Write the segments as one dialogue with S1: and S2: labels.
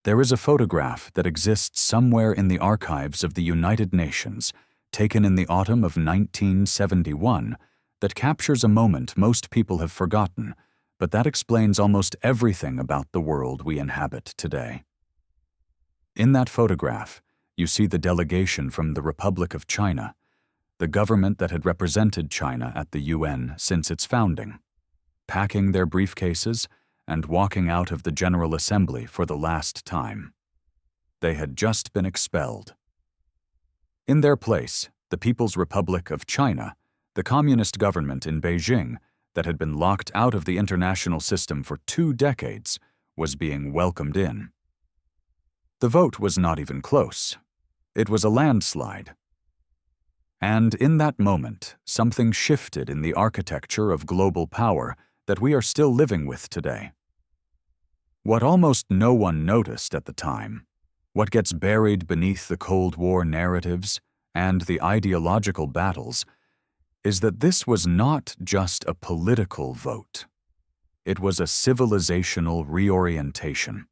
S1: There is a photograph that exists somewhere in the archives of the United Nations, taken in the autumn of 1971, that captures a moment most people have forgotten, but that explains almost everything about the world we inhabit today. In that photograph, you see the delegation from the Republic of China, the government that had represented China at the UN since its founding, packing their briefcases and walking out of the General Assembly for the last time. They had just been expelled. In their place, the People's Republic of China, the communist government in Beijing that had been locked out of the international system for 2 decades, was being welcomed in. The vote was not even close. It was a landslide. And in that moment, something shifted in the architecture of global power that we are still living with today. What almost no one noticed at the time, what gets buried beneath the Cold War narratives and the ideological battles, is that this was not just a political vote. It was a civilizational reorientation.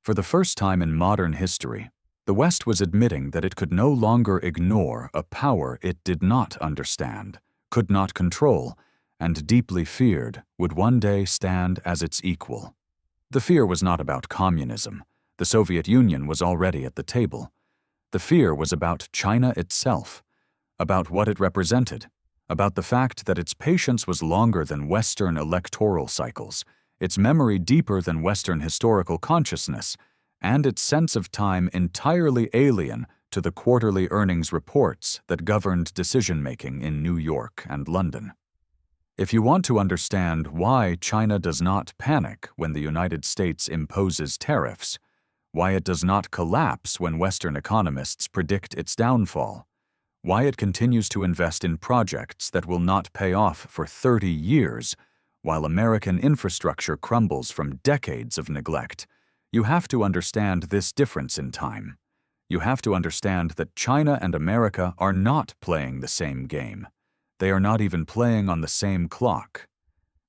S1: For the first time in modern history, the West was admitting that it could no longer ignore a power it did not understand, could not control, and deeply feared would one day stand as its equal. The fear was not about communism. The Soviet Union was already at the table. The fear was about China itself, about what it represented, about the fact that its patience was longer than Western electoral cycles, its memory deeper than Western historical consciousness, and its sense of time entirely alien to the quarterly earnings reports that governed decision-making in New York and London. If you want to understand why China does not panic when the United States imposes tariffs, why it does not collapse when Western economists predict its downfall, why it continues to invest in projects that will not pay off for 30 years, while American infrastructure crumbles from decades of neglect, you have to understand this difference in time. You have to understand that China and America are not playing the same game. They are not even playing on the same clock.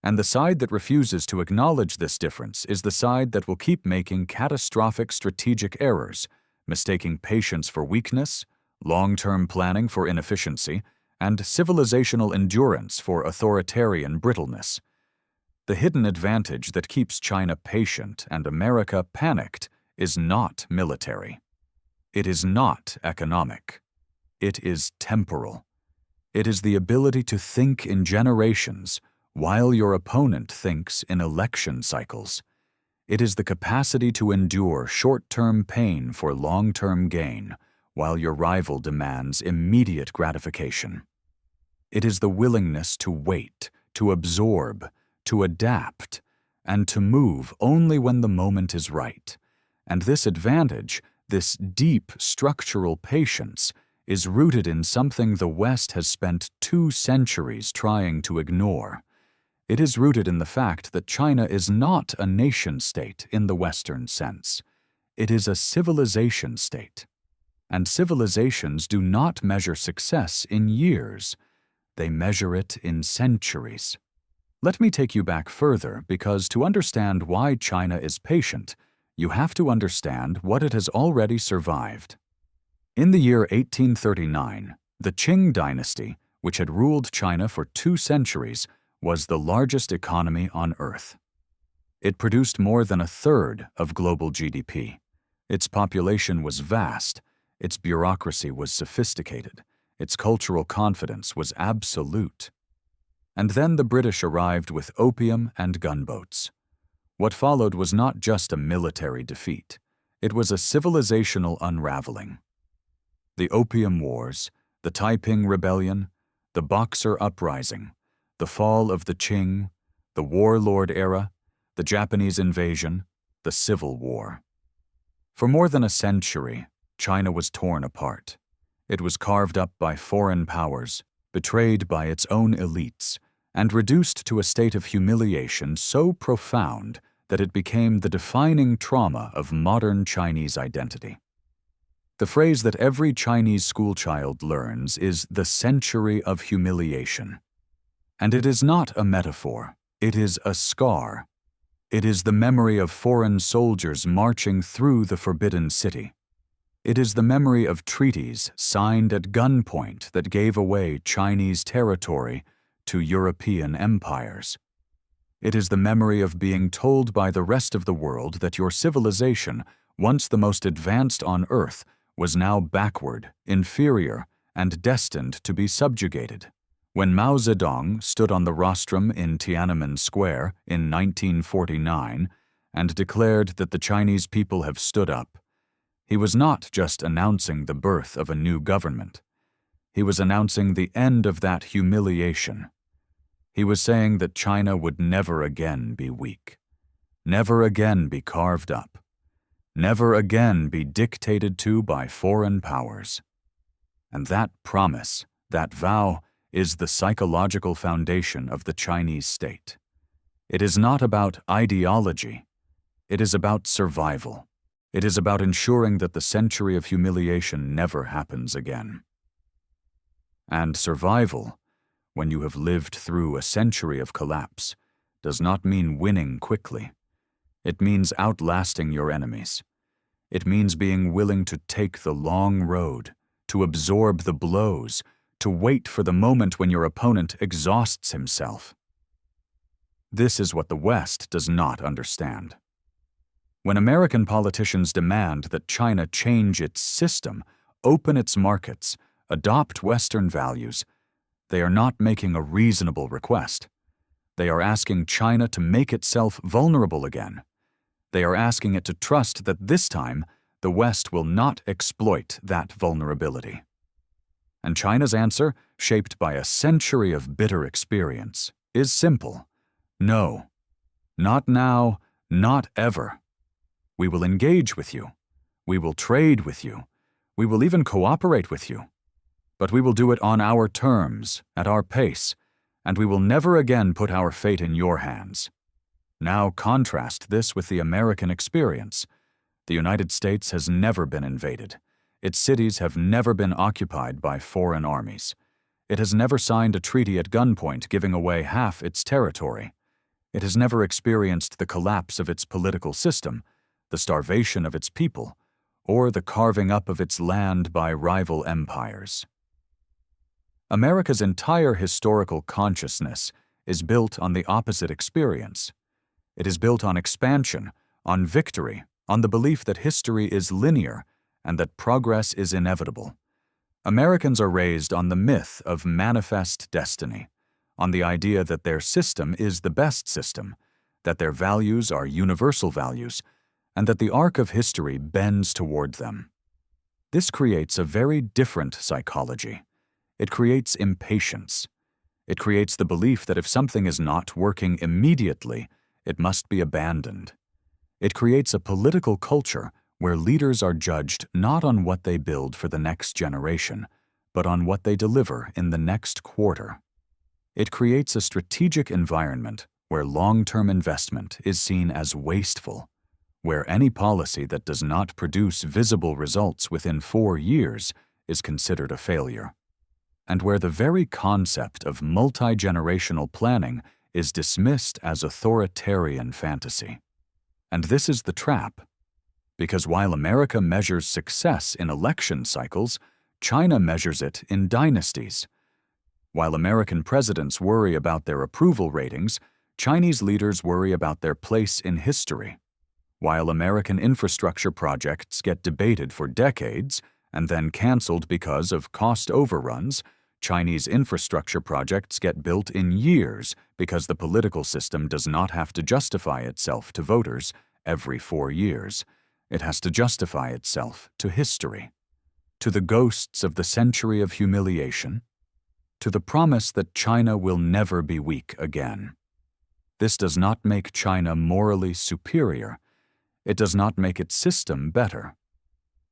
S1: And the side that refuses to acknowledge this difference is the side that will keep making catastrophic strategic errors, mistaking patience for weakness, long-term planning for inefficiency, and civilizational endurance for authoritarian brittleness. The hidden advantage that keeps China patient and America panicked is not military. It is not economic. It is temporal. It is the ability to think in generations while your opponent thinks in election cycles. It is the capacity to endure short-term pain for long-term gain while your rival demands immediate gratification. It is the willingness to wait, to absorb, to adapt, and to move only when the moment is right. And this advantage, this deep structural patience, is rooted in something the West has spent 2 centuries trying to ignore. It is rooted in the fact that China is not a nation-state in the Western sense. It is a civilization state. And civilizations do not measure success in years. They measure it in centuries. Let me take you back further, because to understand why China is patient, you have to understand what it has already survived. In the year 1839, the Qing dynasty, which had ruled China for 2 centuries, was the largest economy on Earth. It produced more than 1/3 of global GDP. Its population was vast, its bureaucracy was sophisticated, its cultural confidence was absolute. And then the British arrived with opium and gunboats. What followed was not just a military defeat, it was a civilizational unraveling. The Opium Wars, the Taiping Rebellion, the Boxer Uprising, the fall of the Qing, the warlord era, the Japanese invasion, the Civil War. For more than a century, China was torn apart. It was carved up by foreign powers, betrayed by its own elites, and reduced to a state of humiliation so profound that it became the defining trauma of modern Chinese identity. The phrase that every Chinese schoolchild learns is the century of humiliation. And it is not a metaphor, it is a scar. It is the memory of foreign soldiers marching through the Forbidden City. It is the memory of treaties signed at gunpoint that gave away Chinese territory to European empires. It is the memory of being told by the rest of the world that your civilization, once the most advanced on Earth, was now backward, inferior, and destined to be subjugated. When Mao Zedong stood on the rostrum in Tiananmen Square in 1949 and declared that the Chinese people have stood up, he was not just announcing the birth of a new government. He was announcing the end of that humiliation. He was saying that China would never again be weak, never again be carved up, never again be dictated to by foreign powers. And that promise, that vow, is the psychological foundation of the Chinese state. It is not about ideology. It is about survival. It is about ensuring that the century of humiliation never happens again. And survival, when you have lived through a century of collapse, does not mean winning quickly. It means outlasting your enemies. It means being willing to take the long road, to absorb the blows, to wait for the moment when your opponent exhausts himself. This is what the West does not understand. When American politicians demand that China change its system, open its markets, adopt Western values, they are not making a reasonable request. They are asking China to make itself vulnerable again. They are asking it to trust that this time the West will not exploit that vulnerability. And China's answer, shaped by a century of bitter experience, is simple. No. Not now, not ever. We will engage with you. We will trade with you. We will even cooperate with you. But we will do it on our terms, at our pace, and we will never again put our fate in your hands. Now contrast this with the American experience. The United States has never been invaded. Its cities have never been occupied by foreign armies. It has never signed a treaty at gunpoint giving away half its territory. It has never experienced the collapse of its political system, the starvation of its people, or the carving up of its land by rival empires. America's entire historical consciousness is built on the opposite experience. It is built on expansion, on victory, on the belief that history is linear and that progress is inevitable. Americans are raised on the myth of manifest destiny, on the idea that their system is the best system, that their values are universal values, and that the arc of history bends toward them. This creates a very different psychology. It creates impatience. It creates the belief that if something is not working immediately, it must be abandoned. It creates a political culture where leaders are judged not on what they build for the next generation, but on what they deliver in the next quarter. It creates a strategic environment where long-term investment is seen as wasteful, where any policy that does not produce visible results within 4 years is considered a failure, and where the very concept of multi-generational planning is dismissed as authoritarian fantasy. And this is the trap. Because while America measures success in election cycles, China measures it in dynasties. While American presidents worry about their approval ratings, Chinese leaders worry about their place in history. While American infrastructure projects get debated for decades and then canceled because of cost overruns, Chinese infrastructure projects get built in years because the political system does not have to justify itself to voters every 4 years. It has to justify itself to history, to the ghosts of the century of humiliation, to the promise that China will never be weak again. This does not make China morally superior. It does not make its system better.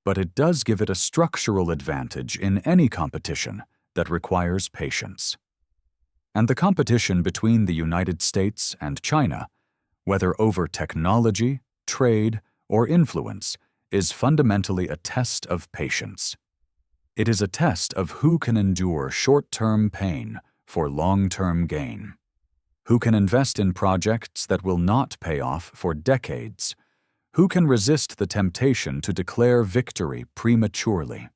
S1: But it does give it a structural advantage in any competition that requires patience. And the competition between the United States and China, whether over technology, trade, or influence, is fundamentally a test of patience. It is a test of who can endure short-term pain for long-term gain. Who can invest in projects that will not pay off for decades? Who can resist the temptation to declare victory prematurely?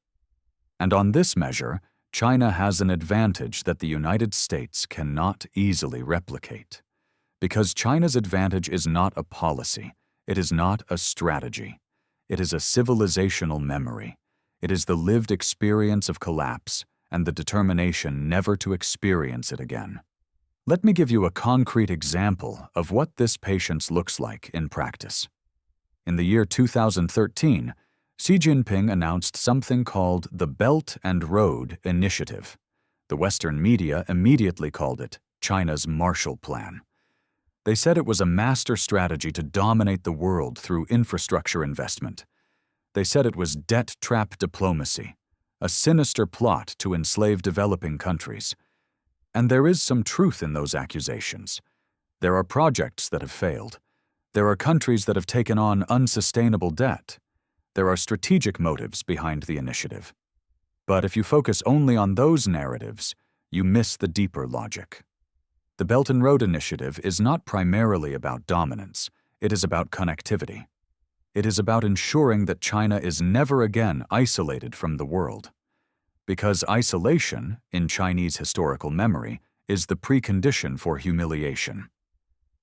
S1: And on this measure, China has an advantage that the United States cannot easily replicate. Because China's advantage is not a policy, it is not a strategy. It is a civilizational memory. It is the lived experience of collapse and the determination never to experience it again. Let me give you a concrete example of what this patience looks like in practice. In the year 2013, Xi Jinping announced something called the Belt and Road Initiative. The Western media immediately called it China's Marshall Plan. They said it was a master strategy to dominate the world through infrastructure investment. They said it was debt trap diplomacy, a sinister plot to enslave developing countries. And there is some truth in those accusations. There are projects that have failed. There are countries that have taken on unsustainable debt. There are strategic motives behind the initiative. But if you focus only on those narratives, you miss the deeper logic. The Belt and Road Initiative is not primarily about dominance. It is about connectivity. It is about ensuring that China is never again isolated from the world. Because isolation, in Chinese historical memory, is the precondition for humiliation.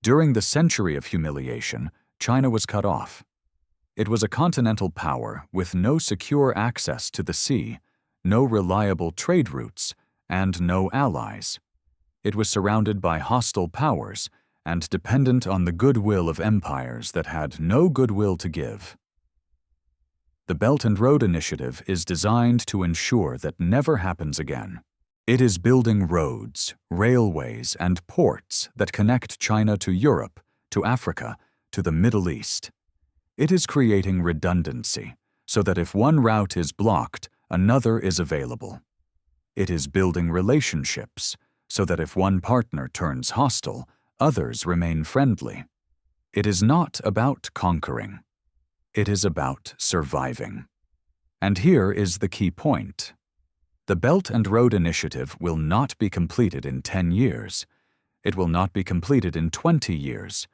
S1: During the century of humiliation, China was cut off. It was a continental power with no secure access to the sea, no reliable trade routes, and no allies. It was surrounded by hostile powers and dependent on the goodwill of empires that had no goodwill to give. The Belt and Road Initiative is designed to ensure that never happens again. It is building roads, railways, and ports that connect China to Europe, to Africa, to the Middle East. It is creating redundancy, so that if one route is blocked, another is available. It is building relationships, so that if one partner turns hostile, others remain friendly. It is not about conquering. It is about surviving. And here is the key point. The Belt and Road Initiative will not be completed in 10 years. It will not be completed in 20 years.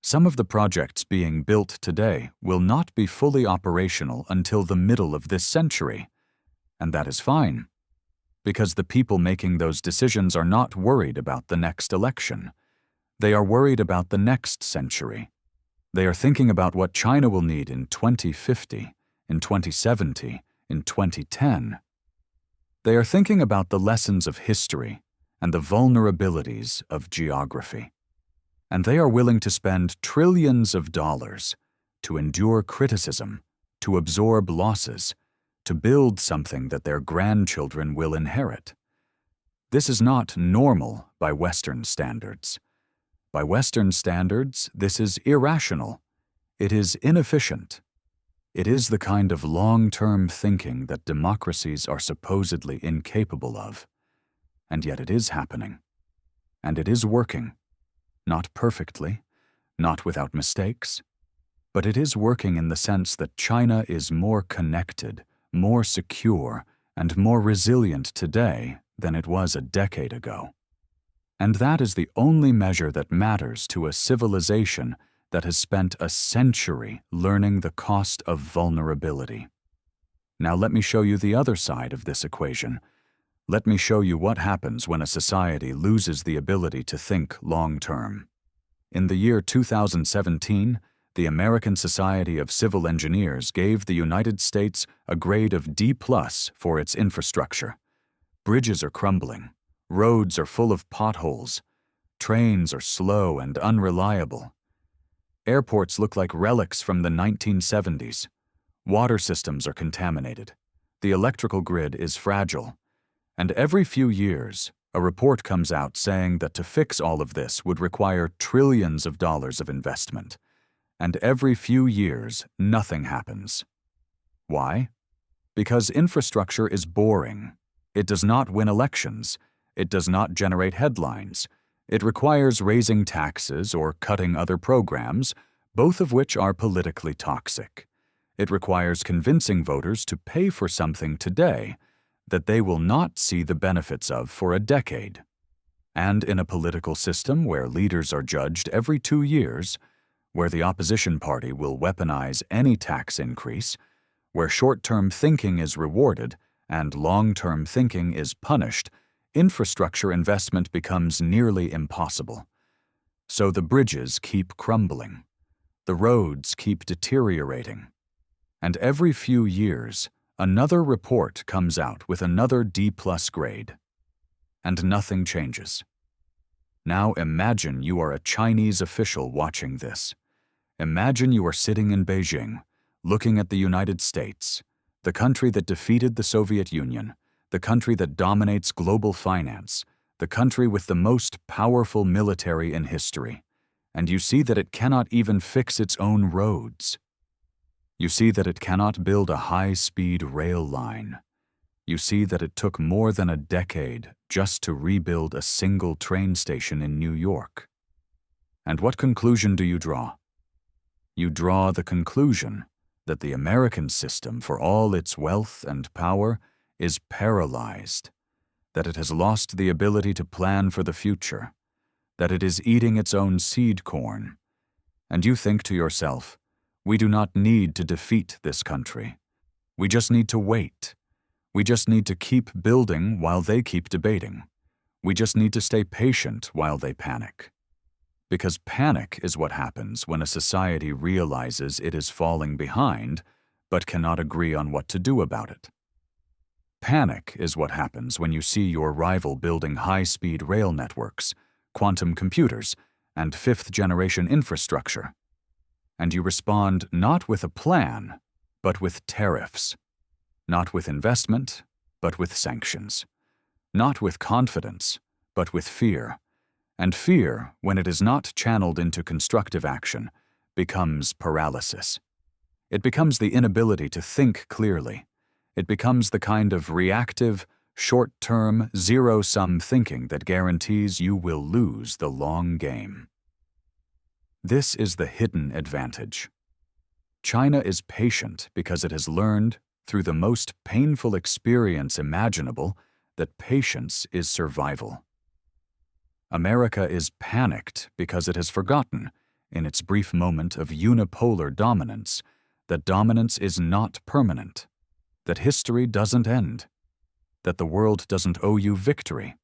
S1: Some of the projects being built today will not be fully operational until the middle of this century. And that is fine, because the people making those decisions are not worried about the next election. They are worried about the next century. They are thinking about what China will need in 2050, in 2070, in 2010. They are thinking about the lessons of history and the vulnerabilities of geography. And they are willing to spend trillions of dollars to endure criticism, to absorb losses, to build something that their grandchildren will inherit. This is not normal by Western standards. By Western standards, this is irrational. It is inefficient. It is the kind of long-term thinking that democracies are supposedly incapable of. And yet it is happening. And it is working. Not perfectly, not without mistakes, but it is working in the sense that China is more connected, more secure, and more resilient today than it was a decade ago. And that is the only measure that matters to a civilization that has spent a century learning the cost of vulnerability. Now let me show you the other side of this equation. Let me show you what happens when a society loses the ability to think long-term. In the year 2017, the American Society of Civil Engineers gave the United States a grade of D+ for its infrastructure. Bridges are crumbling. Roads are full of potholes. Trains are slow and unreliable. Airports look like relics from the 1970s. Water systems are contaminated. The electrical grid is fragile. And every few years, a report comes out saying that to fix all of this would require trillions of dollars of investment. And every few years, nothing happens. Why? Because infrastructure is boring. It does not win elections. It does not generate headlines. It requires raising taxes or cutting other programs, both of which are politically toxic. It requires convincing voters to pay for something today that they will not see the benefits of for a decade. And in a political system where leaders are judged every 2 years, where the opposition party will weaponize any tax increase, where short-term thinking is rewarded and long-term thinking is punished, infrastructure investment becomes nearly impossible. So the bridges keep crumbling, the roads keep deteriorating, and every few years, another report comes out with another D+ grade, and nothing changes. Now imagine you are a Chinese official watching this. Imagine you are sitting in Beijing, looking at the United States, the country that defeated the Soviet Union, the country that dominates global finance, the country with the most powerful military in history, and you see that it cannot even fix its own roads. You see that it cannot build a high-speed rail line. You see that it took more than a decade just to rebuild a single train station in New York. And what conclusion do you draw? You draw the conclusion that the American system, for all its wealth and power, is paralyzed, that it has lost the ability to plan for the future, that it is eating its own seed corn. And you think to yourself, we do not need to defeat this country. We just need to wait. We just need to keep building while they keep debating. We just need to stay patient while they panic. Because panic is what happens when a society realizes it is falling behind, but cannot agree on what to do about it. Panic is what happens when you see your rival building high-speed rail networks, quantum computers, and fifth-generation infrastructure. And you respond not with a plan, but with tariffs. Not with investment, but with sanctions. Not with confidence, but with fear. And fear, when it is not channeled into constructive action, becomes paralysis. It becomes the inability to think clearly. It becomes the kind of reactive, short-term, zero-sum thinking that guarantees you will lose the long game. This is the hidden advantage. China is patient because it has learned, through the most painful experience imaginable, that patience is survival. America is panicked because it has forgotten, in its brief moment of unipolar dominance, that dominance is not permanent, that history doesn't end, that the world doesn't owe you victory,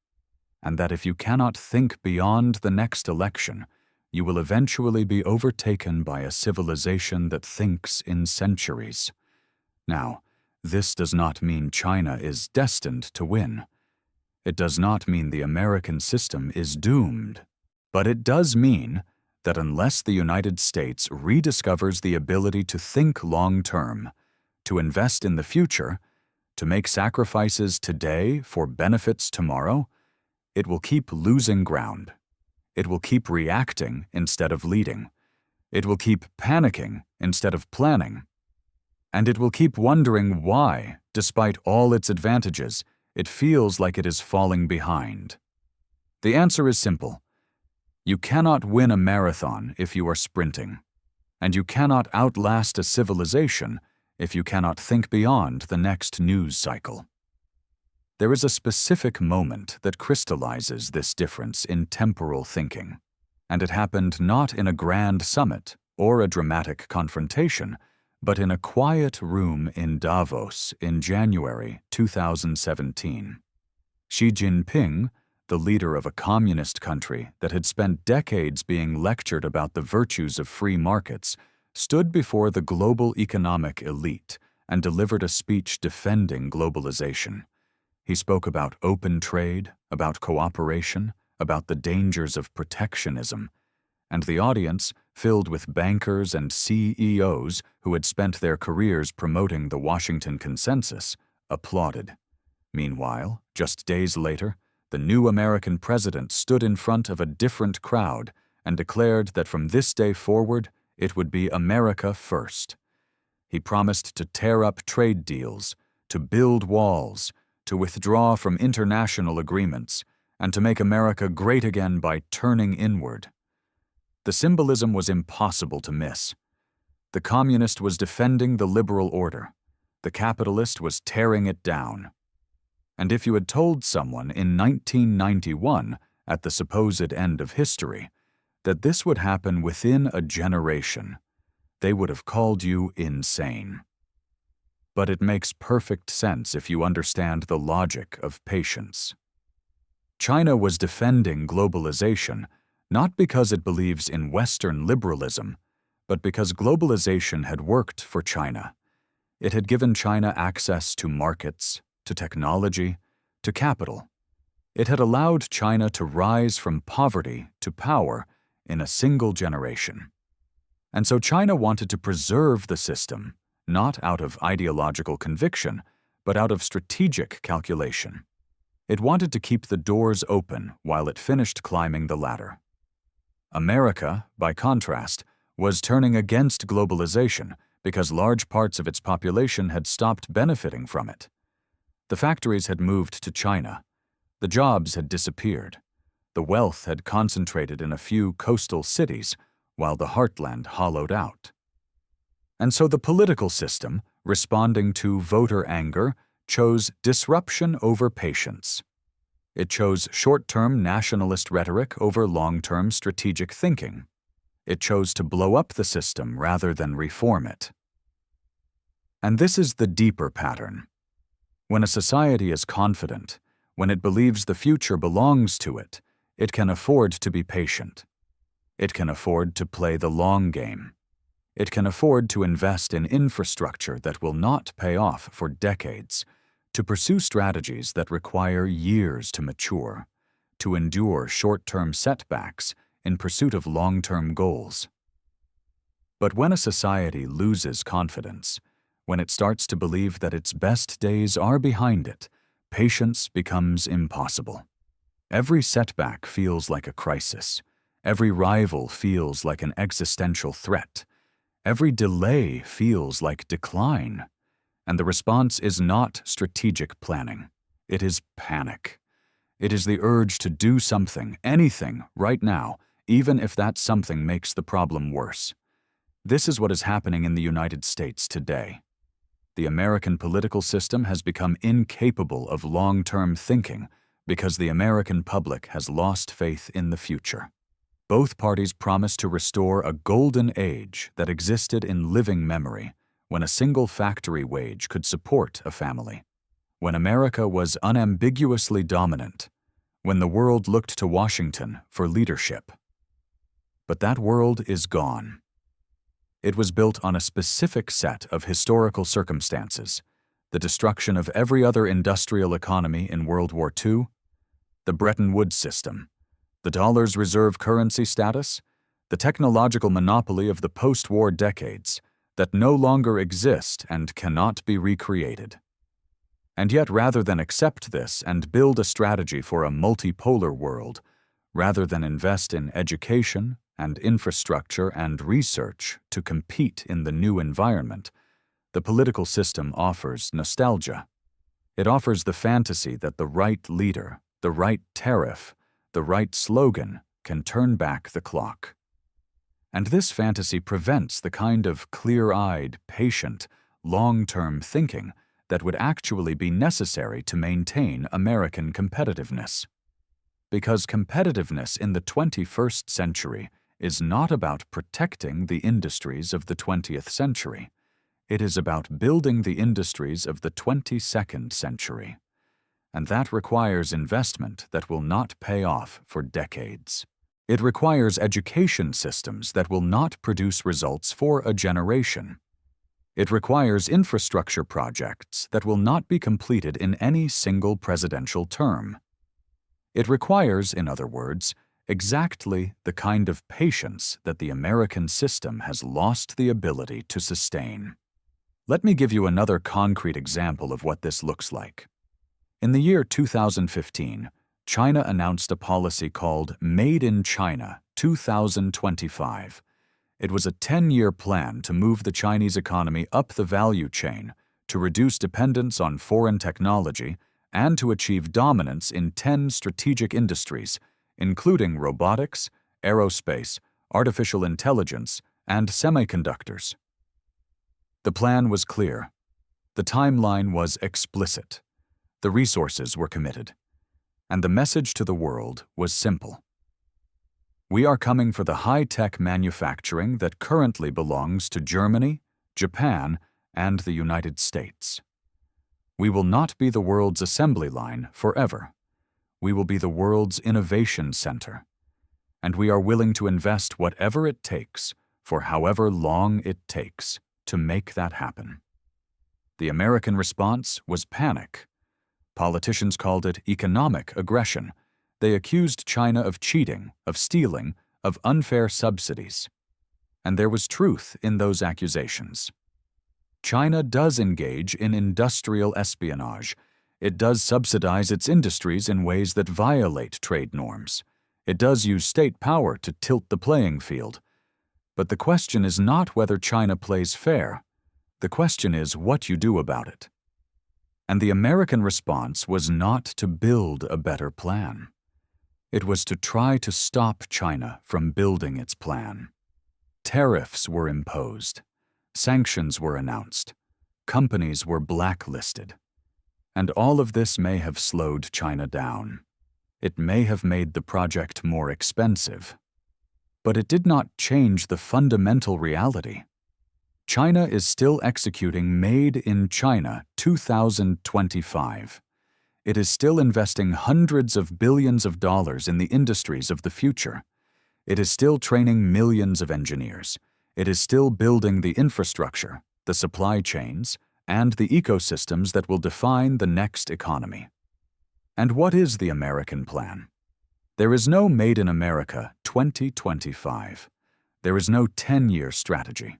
S1: and that if you cannot think beyond the next election, you will eventually be overtaken by a civilization that thinks in centuries. Now, this does not mean China is destined to win. It does not mean the American system is doomed. But it does mean that unless the United States rediscovers the ability to think long-term, to invest in the future, to make sacrifices today for benefits tomorrow, it will keep losing ground. It will keep reacting instead of leading. It will keep panicking instead of planning. And it will keep wondering why, despite all its advantages, it feels like it is falling behind. The answer is simple. You cannot win a marathon if you are sprinting, and you cannot outlast a civilization if you cannot think beyond the next news cycle. There is a specific moment that crystallizes this difference in temporal thinking, and it happened not in a grand summit or a dramatic confrontation, but in a quiet room in Davos in January 2017. Xi Jinping, the leader of a communist country that had spent decades being lectured about the virtues of free markets, stood before the global economic elite and delivered a speech defending globalization. He spoke about open trade, about cooperation, about the dangers of protectionism, and the audience, filled with bankers and CEOs who had spent their careers promoting the Washington Consensus, applauded. Meanwhile, just days later, the new American president stood in front of a different crowd and declared that from this day forward, it would be America first. He promised to tear up trade deals, to build walls, to withdraw from international agreements, and to make America great again by turning inward. The symbolism was impossible to miss. The communist was defending the liberal order. The capitalist was tearing it down. And if you had told someone in 1991 at the supposed end of history, that this would happen within a generation, they would have called you insane. But it makes perfect sense if you understand the logic of patience. China was defending globalization not because it believes in Western liberalism, but because globalization had worked for China. It had given China access to markets, to technology, to capital. It had allowed China to rise from poverty to power in a single generation. And so China wanted to preserve the system, not out of ideological conviction, but out of strategic calculation. It wanted to keep the doors open while it finished climbing the ladder. America, by contrast, was turning against globalization because large parts of its population had stopped benefiting from it. The factories had moved to China. The jobs had disappeared. The wealth had concentrated in a few coastal cities, while the heartland hollowed out. And so the political system, responding to voter anger, chose disruption over patience. It chose short-term nationalist rhetoric over long-term strategic thinking. It chose to blow up the system rather than reform it. And this is the deeper pattern. When a society is confident, when it believes the future belongs to it, it can afford to be patient. It can afford to play the long game. It can afford to invest in infrastructure that will not pay off for decades, to pursue strategies that require years to mature, to endure short-term setbacks in pursuit of long-term goals. But when a society loses confidence, when it starts to believe that its best days are behind it, patience becomes impossible. Every setback feels like a crisis. Every rival feels like an existential threat. Every delay feels like decline. And the response is not strategic planning. It is panic. It is the urge to do something, anything, right now, even if that something makes the problem worse. This is what is happening in the United States today. The American political system has become incapable of long-term thinking because the American public has lost faith in the future. Both parties promise to restore a golden age that existed in living memory, when a single factory wage could support a family, when America was unambiguously dominant, when the world looked to Washington for leadership. But that world is gone. It was built on a specific set of historical circumstances: the destruction of every other industrial economy in World War II, the Bretton Woods system, the dollar's reserve currency status, the technological monopoly of the post-war decades, that no longer exist and cannot be recreated. And yet, rather than accept this and build a strategy for a multipolar world, rather than invest in education and infrastructure and research to compete in the new environment, the political system offers nostalgia. It offers the fantasy that the right leader, the right tariff, the right slogan can turn back the clock. And this fantasy prevents the kind of clear-eyed, patient, long-term thinking that would actually be necessary to maintain American competitiveness. Because competitiveness in the 21st century is not about protecting the industries of the 20th century. It is about building the industries of the 22nd century. And that requires investment that will not pay off for decades. It requires education systems that will not produce results for a generation. It requires infrastructure projects that will not be completed in any single presidential term. It requires, in other words, exactly the kind of patience that the American system has lost the ability to sustain. Let me give you another concrete example of what this looks like. In the year 2015, China announced a policy called Made in China 2025. It was a 10-year plan to move the Chinese economy up the value chain, to reduce dependence on foreign technology, and to achieve dominance in 10 strategic industries, including robotics, aerospace, artificial intelligence, and semiconductors. The plan was clear. The timeline was explicit. The resources were committed. And the message to the world was simple. We are coming for the high-tech manufacturing that currently belongs to Germany, Japan, and the United States. We will not be the world's assembly line forever. We will be the world's innovation center. And we are willing to invest whatever it takes, for however long it takes, to make that happen. The American response was panic. Politicians called it economic aggression. They accused China of cheating, of stealing, of unfair subsidies. And there was truth in those accusations. China does engage in industrial espionage. It does subsidize its industries in ways that violate trade norms. It does use state power to tilt the playing field. But the question is not whether China plays fair. The question is what you do about it. And the American response was not to build a better plan. It was to try to stop China from building its plan. Tariffs were imposed. Sanctions were announced. Companies were blacklisted. And all of this may have slowed China down. It may have made the project more expensive. But it did not change the fundamental reality. China is still executing Made in China 2025. It is still investing hundreds of billions of dollars in the industries of the future. It is still training millions of engineers. It is still building the infrastructure, the supply chains, and the ecosystems that will define the next economy. And what is the American plan? There is no Made in America 2025. There is no 10-year strategy.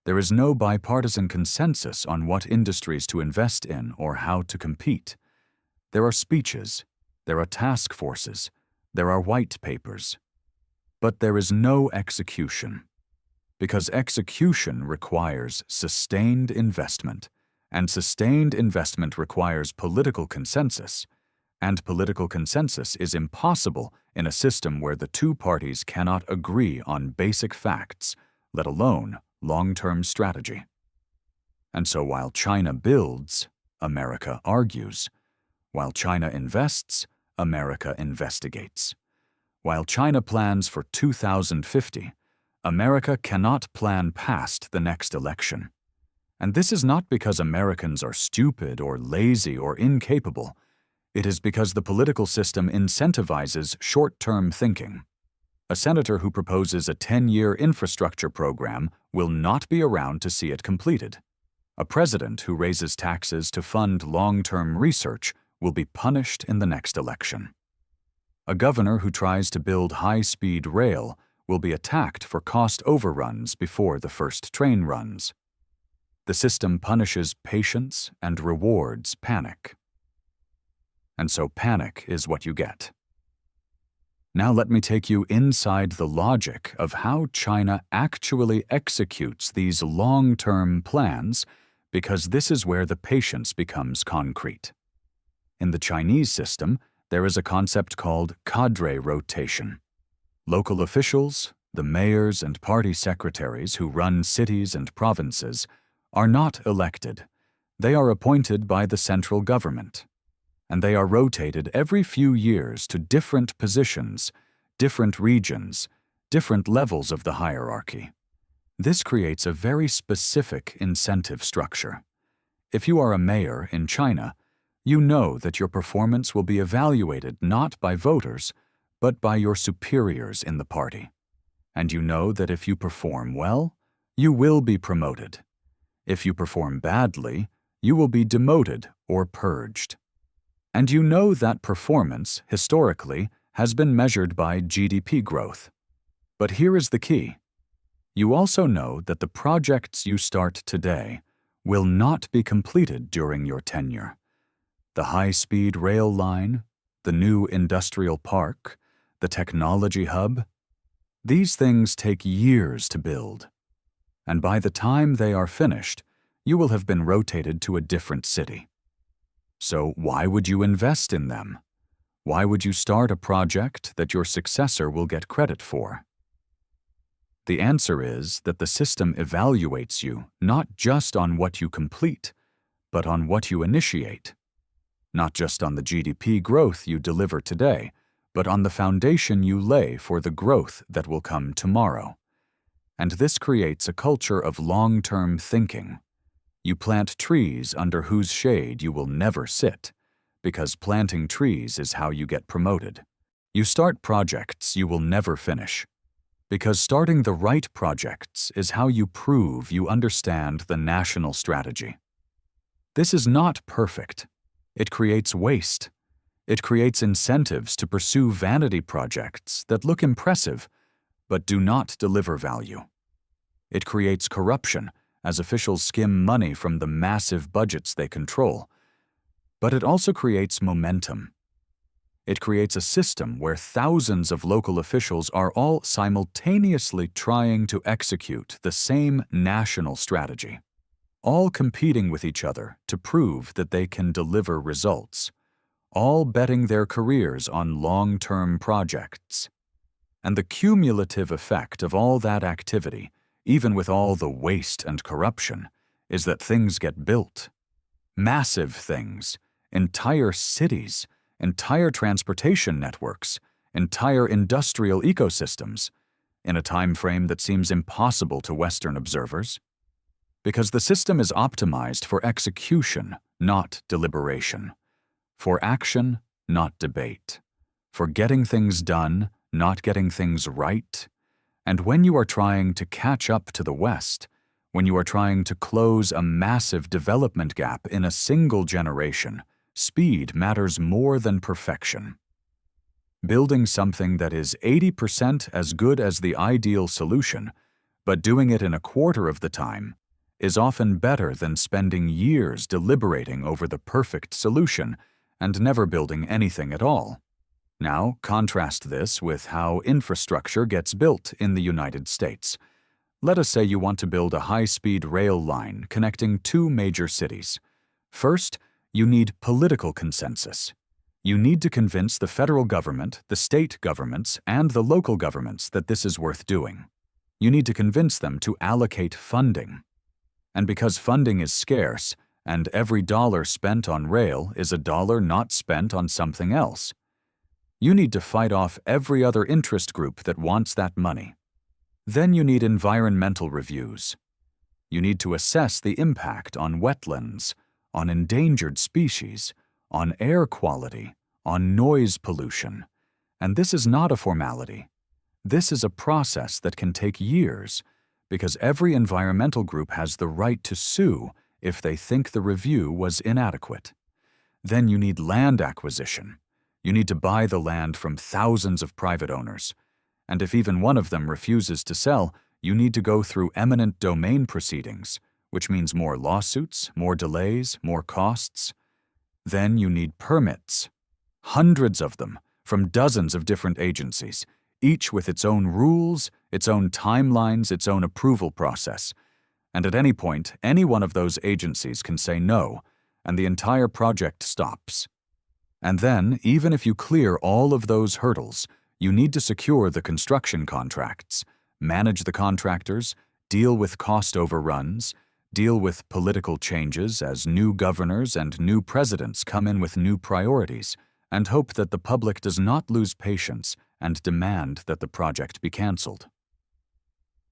S1: There is no bipartisan consensus on what industries to invest in or how to compete. There are speeches, there are task forces, there are white papers. But there is no execution. Because execution requires sustained investment, and sustained investment requires political consensus, and political consensus is impossible in a system where the two parties cannot agree on basic facts, let alone long-term strategy. And so while China builds, America argues. While China invests, America investigates. While China plans for 2050, America cannot plan past the next election. And this is not because Americans are stupid or lazy or incapable. It is because the political system incentivizes short-term thinking. A senator who proposes a 10-year infrastructure program will not be around to see it completed. A president who raises taxes to fund long-term research will be punished in the next election. A governor who tries to build high-speed rail will be attacked for cost overruns before the first train runs. The system punishes patience and rewards panic. And so panic is what you get. Now let me take you inside the logic of how China actually executes these long-term plans, because this is where the patience becomes concrete. In the Chinese system, there is a concept called cadre rotation. Local officials, the mayors and party secretaries who run cities and provinces, are not elected. They are appointed by the central government. And they are rotated every few years to different positions, different regions, different levels of the hierarchy. This creates a very specific incentive structure. If you are a mayor in China, you know that your performance will be evaluated not by voters, but by your superiors in the party. And you know that if you perform well, you will be promoted. If you perform badly, you will be demoted or purged. And you know that performance, historically, has been measured by GDP growth. But here is the key. You also know that the projects you start today will not be completed during your tenure. The high-speed rail line, the new industrial park, the technology hub, these things take years to build. And by the time they are finished, you will have been rotated to a different city. So why would you invest in them? Why would you start a project that your successor will get credit for? The answer is that the system evaluates you not just on what you complete, but on what you initiate. not just on the GDP growth you deliver today, but on the foundation you lay for the growth that will come tomorrow. And this creates a culture of long-term thinking. You plant trees under whose shade you will never sit, because planting trees is how you get promoted. You start projects you will never finish, because starting the right projects is how you prove you understand the national strategy. This is not perfect. It creates waste. It creates incentives to pursue vanity projects that look impressive but do not deliver value. It creates corruption as officials skim money from the massive budgets they control. But it also creates momentum. It creates a system where thousands of local officials are all simultaneously trying to execute the same national strategy, all competing with each other to prove that they can deliver results, all betting their careers on long-term projects. And the cumulative effect of all that activity, even with all the waste and corruption, is that things get built. Massive things, entire cities, entire transportation networks, entire industrial ecosystems, in a time frame that seems impossible to Western observers. Because the system is optimized for execution, not deliberation, for action, not debate, for getting things done, not getting things right. And when you are trying to catch up to the West, when you are trying to close a massive development gap in a single generation, speed matters more than perfection. Building something that is 80% as good as the ideal solution, but doing it in a quarter of the time, is often better than spending years deliberating over the perfect solution and never building anything at all. Now, contrast this with how infrastructure gets built in the United States. Let us say you want to build a high-speed rail line connecting two major cities. First, you need political consensus. You need to convince the federal government, the state governments, and the local governments that this is worth doing. You need to convince them to allocate funding. And because funding is scarce, and every dollar spent on rail is a dollar not spent on something else, you need to fight off every other interest group that wants that money. Then you need environmental reviews. You need to assess the impact on wetlands, on endangered species, on air quality, on noise pollution. And this is not a formality. This is a process that can take years, because every environmental group has the right to sue if they think the review was inadequate. Then you need land acquisition. You need to buy the land from thousands of private owners. And if even one of them refuses to sell, you need to go through eminent domain proceedings, which means more lawsuits, more delays, more costs. Then you need permits. Hundreds of them, from dozens of different agencies, each with its own rules, its own timelines, its own approval process. And at any point, any one of those agencies can say no, and the entire project stops. And then, even if you clear all of those hurdles, you need to secure the construction contracts, manage the contractors, deal with cost overruns, deal with political changes as new governors and new presidents come in with new priorities, and hope that the public does not lose patience and demand that the project be canceled.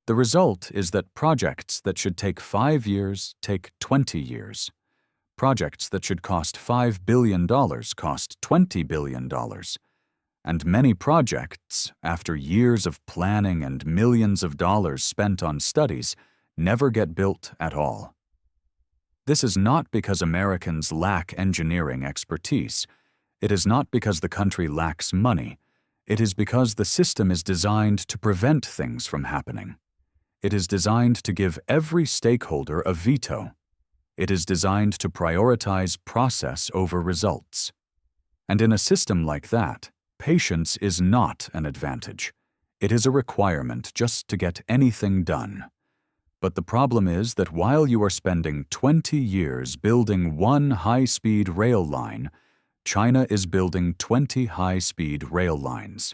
S1: The result is that projects that should take 5 years take 20 years. Projects that should cost $5 billion cost $20 billion. And many projects, after years of planning and millions of dollars spent on studies, never get built at all. This is not because Americans lack engineering expertise. It is not because the country lacks money. It is because the system is designed to prevent things from happening. It is designed to give every stakeholder a veto. It is designed to prioritize process over results. And in a system like that, patience is not an advantage. It is a requirement just to get anything done. But the problem is that while you are spending 20 years building one high-speed rail line, China is building 20 high-speed rail lines.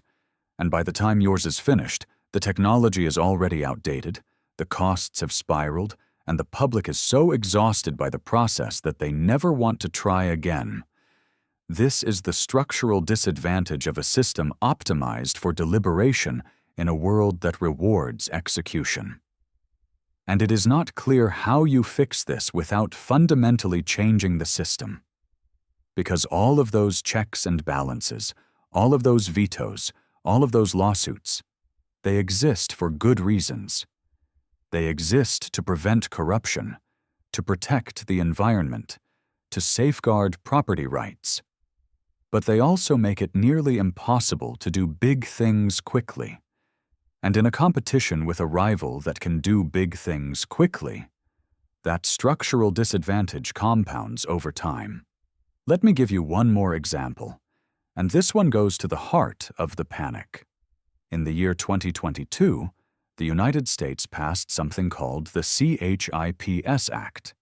S1: And by the time yours is finished, the technology is already outdated, the costs have spiraled, and the public is so exhausted by the process that they never want to try again. This is the structural disadvantage of a system optimized for deliberation in a world that rewards execution. And it is not clear how you fix this without fundamentally changing the system. Because all of those checks and balances, all of those vetoes, all of those lawsuits, they exist for good reasons. They exist to prevent corruption, to protect the environment, to safeguard property rights. But they also make it nearly impossible to do big things quickly. And in a competition with a rival that can do big things quickly, that structural disadvantage compounds over time. Let me give you one more example, and this one goes to the heart of the panic. In the year 2022, the United States passed something called the CHIPS Act.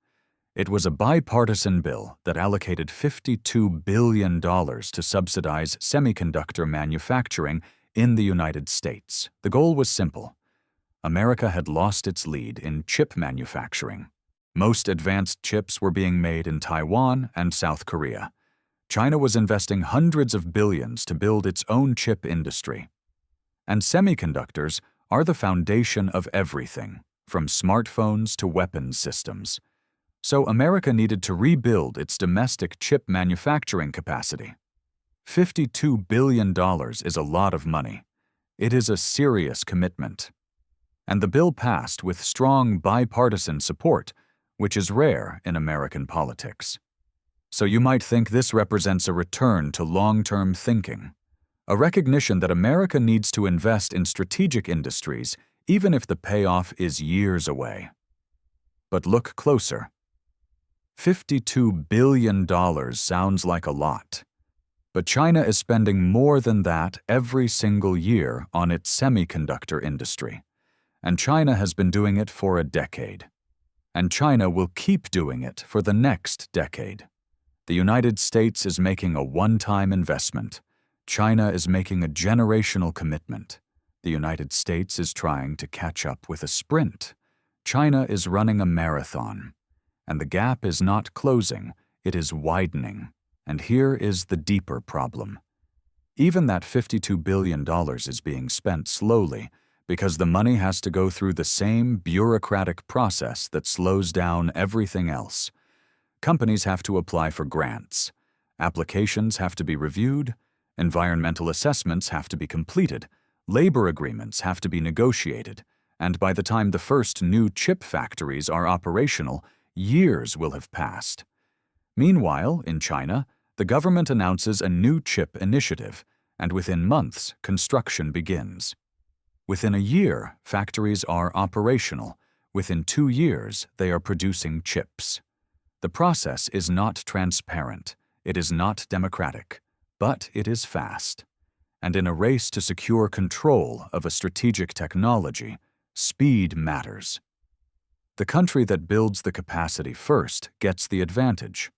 S1: It was a bipartisan bill that allocated $52 billion to subsidize semiconductor manufacturing in the United States. The goal was simple. America had lost its lead in chip manufacturing. Most advanced chips were being made in Taiwan and South Korea. China was investing hundreds of billions to build its own chip industry. And semiconductors are the foundation of everything, from smartphones to weapons systems. So America needed to rebuild its domestic chip manufacturing capacity. $52 billion is a lot of money. It is a serious commitment. And the bill passed with strong bipartisan support, which is rare in American politics. So you might think this represents a return to long-term thinking, a recognition that America needs to invest in strategic industries even if the payoff is years away. But look closer. $52 billion sounds like a lot. But China is spending more than that every single year on its semiconductor industry. And China has been doing it for a decade. And China will keep doing it for the next decade. The United States is making a one-time investment. China is making a generational commitment. The United States is trying to catch up with a sprint. China is running a marathon. And the gap is not closing, it is widening. And here is the deeper problem. Even that $52 billion is being spent slowly because the money has to go through the same bureaucratic process that slows down everything else. Companies have to apply for grants. Applications have to be reviewed. Environmental assessments have to be completed. Labor agreements have to be negotiated. And by the time the first new chip factories are operational, years will have passed. Meanwhile, in China, the government announces a new chip initiative, and within months, construction begins. Within a year, factories are operational. Within 2 years, they are producing chips. The process is not transparent, it is not democratic, but it is fast. And in a race to secure control of a strategic technology, speed matters. The country that builds the capacity first gets the advantage.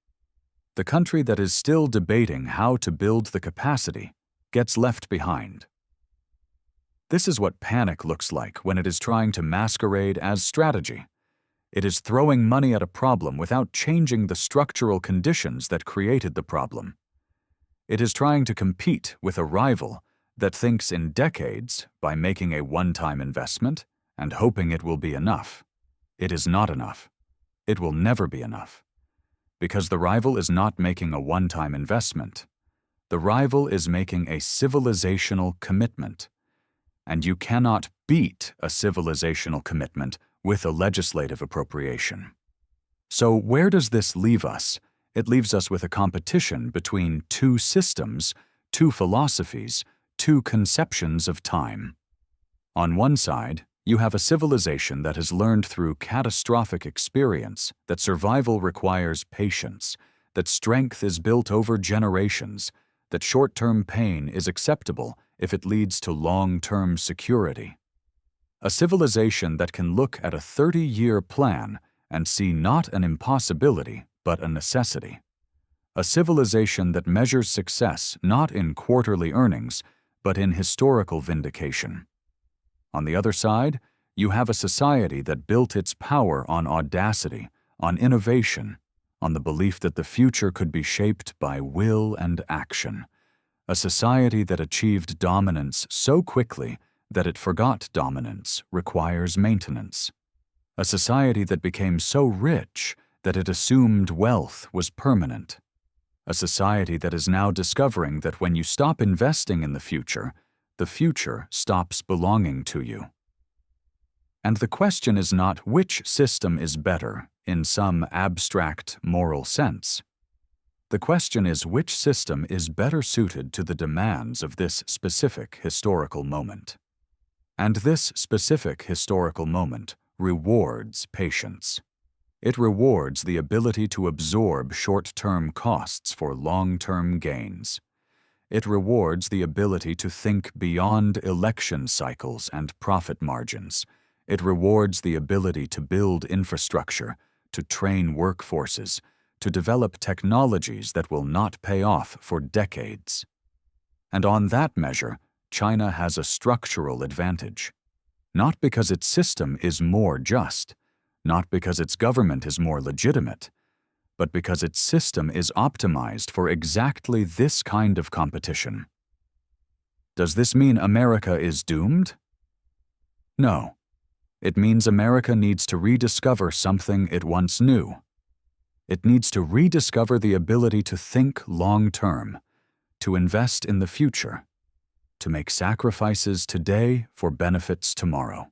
S1: The country that is still debating how to build the capacity gets left behind. This is what panic looks like when it is trying to masquerade as strategy. It is throwing money at a problem without changing the structural conditions that created the problem. It is trying to compete with a rival that thinks in decades by making a one-time investment and hoping it will be enough. It is not enough. It will never be enough. Because the rival is not making a one-time investment. The rival is making a civilizational commitment. And you cannot beat a civilizational commitment with a legislative appropriation. So where does this leave us? It leaves us with a competition between two systems, two philosophies, two conceptions of time. On one side, you have a civilization that has learned through catastrophic experience that survival requires patience, that strength is built over generations, that short-term pain is acceptable if it leads to long-term security. A civilization that can look at a 30-year plan and see not an impossibility, but a necessity. A civilization that measures success not in quarterly earnings, but in historical vindication. On the other side, you have a society that built its power on audacity, on innovation, on the belief that the future could be shaped by will and action, a society that achieved dominance so quickly that it forgot dominance requires maintenance, a society that became so rich that it assumed wealth was permanent, a society that is now discovering that when you stop investing in the future stops belonging to you. And the question is not which system is better in some abstract moral sense. The question is which system is better suited to the demands of this specific historical moment. And this specific historical moment rewards patience. It rewards the ability to absorb short-term costs for long-term gains. It rewards the ability to think beyond election cycles and profit margins. It rewards the ability to build infrastructure, to train workforces, to develop technologies that will not pay off for decades. And on that measure, China has a structural advantage. Not because its system is more just, not because its government is more legitimate, but because its system is optimized for exactly this kind of competition. Does this mean America is doomed? No. It means America needs to rediscover something it once knew. It needs to rediscover the ability to think long-term, to invest in the future, to make sacrifices today for benefits tomorrow.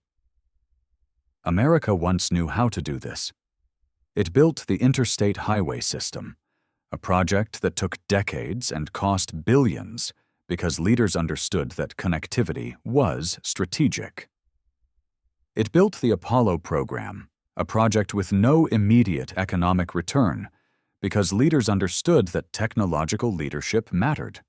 S1: America once knew how to do this. It built the interstate highway system, a project that took decades and cost billions because leaders understood that connectivity was strategic. It built the Apollo program, a project with no immediate economic return, because leaders understood that technological leadership mattered.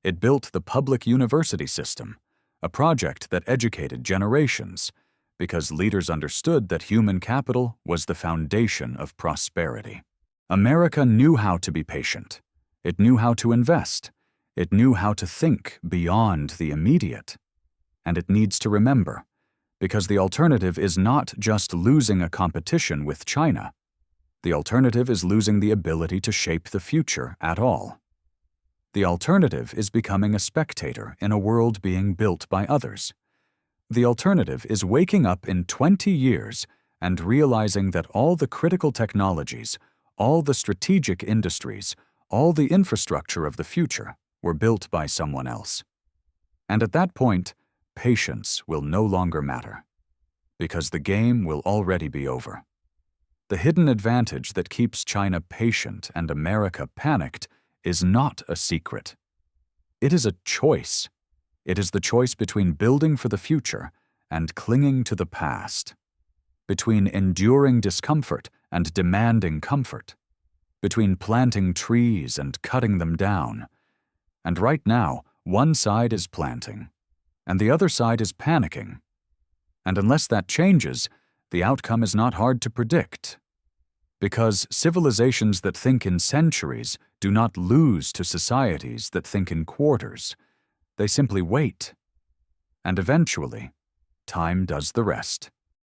S1: It built the public university system, a project that educated generations, because leaders understood that human capital was the foundation of prosperity. America knew how to be patient. It knew how to invest. It knew how to think beyond the immediate. And it needs to remember, because the alternative is not just losing a competition with China. The alternative is losing the ability to shape the future at all. The alternative is becoming a spectator in a world being built by others. The alternative is waking up in 20 years and realizing that all the critical technologies, all the strategic industries, all the infrastructure of the future were built by someone else. And at that point, patience will no longer matter, because the game will already be over. The hidden advantage that keeps China patient and America panicked is not a secret. It is a choice. It is the choice between building for the future and clinging to the past, between enduring discomfort and demanding comfort, between planting trees and cutting them down. And right now, one side is planting, and the other side is panicking. And unless that changes, the outcome is not hard to predict. Because civilizations that think in centuries do not lose to societies that think in quarters. They simply wait. And eventually, time does the rest.